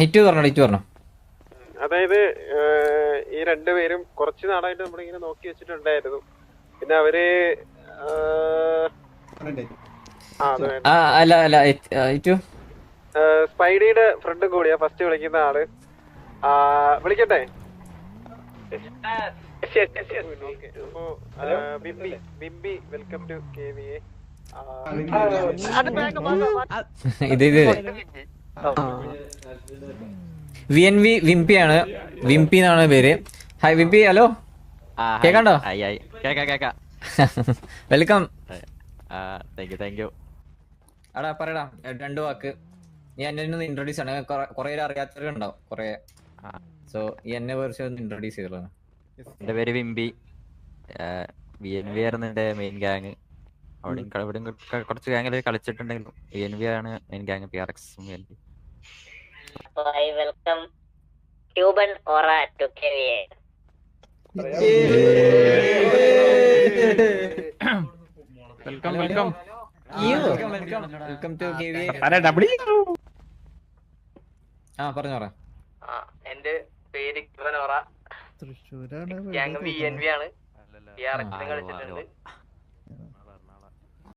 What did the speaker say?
Hit പറഞ്ഞു. അതായത് ഈ രണ്ടുപേരും കുറച്ച് നാളായിട്ട് നമ്മളിങ്ങനെ നോക്കി വെച്ചിട്ടുണ്ടായിരുന്നു. പിന്നെ അവര് അല്ല ഹിറ്റു സ്പൈഡിയുടെ ഫ്രണ്ടും കൂടിയാ ഫസ്റ്റ് വിളിക്കുന്ന ആള്. വിളിക്കട്ടെ? അപ്പോ ബിംബി വെൽക്കം ടു KVA. ഇത് വിംപിയാണ്. വിംപി എന്നാണ് പേര്. ഹായ് വിംപി, ഹലോ, കേക്കാണ്ടോ? വെൽക്കം. Thank you. അടാ പറയടാ 2 വാക്ക്. നീ എന്നെ ഒന്ന് ഇൻട്രൊഡ്യൂസ് ആണ്. കുറെ അറിയാത്തവരുണ്ടാവും കുറെ. സോ ഈ എന്നെ കുറിച്ച് ഒന്ന് ഇൻട്രൊഡ്യൂസ് ചെയ്തോ. എന്റെ പേര് വിംബി. VNV ആയിരുന്നു എന്റെ മെയിൻ ഗ്യാങ്. അവിടെ കുറച്ച് ഗ്യാങ്ങിൽ കളിച്ചിട്ടുണ്ടെങ്കിലും VNV ആണ് main gang. PRX VNV. I welcome Cuban Aura to KVA. Welcome to KVA. പറഞ്ഞോറ. എന്റെ പേര് ക്യുബൻ ഓറ. ഗ്യാങ് VNV ആണ്. PRX കളിച്ചിട്ടുണ്ട്.